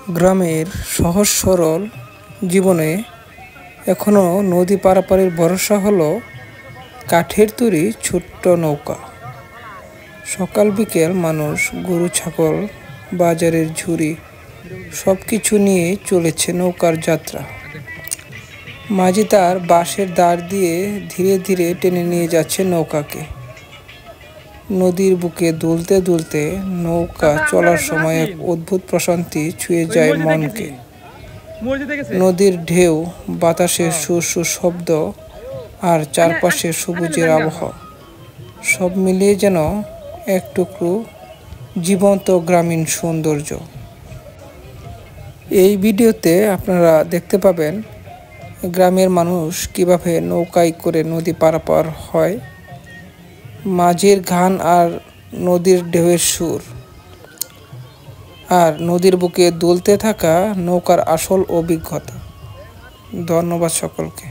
গ্রামের সহজ সরল জীবনে এখনও নদী পারাপারের ভরসা হলো কাঠের তৈরি ছোট্ট নৌকা। সকাল বিকেল মানুষ গরু ছাগল বাজারের ঝুড়ি সব কিছু নিয়ে চলেছে নৌকার যাত্রা। মাঝি তার বাঁশের দাঁড় দিয়ে ধীরে ধীরে টেনে নিয়ে যাচ্ছে নৌকাকে। নদীর বুকে দুলতে দুলতে নৌকা চলার সময় এক অদ্ভুত প্রশান্তি ছুঁয়ে যায় মনকে। নদীর ঢেউ, বাতাসের সুর শব্দ আর চারপাশে সবুজের আবহাওয়া সব মিলিয়ে যেন এক টুকরো জীবন্ত গ্রামীণ সৌন্দর্য। এই ভিডিওতে আপনারা দেখতে পাবেন গ্রামের মানুষ কিভাবে নৌকায় করে নদী পারাপার হয়, মাঝির গান আর নদীর ঢেউয়ের সুর, আর নদীর বুকে দুলতে থাকা নৌকার আসল অভিজ্ঞতা। ধন্যবাদ সকলকে।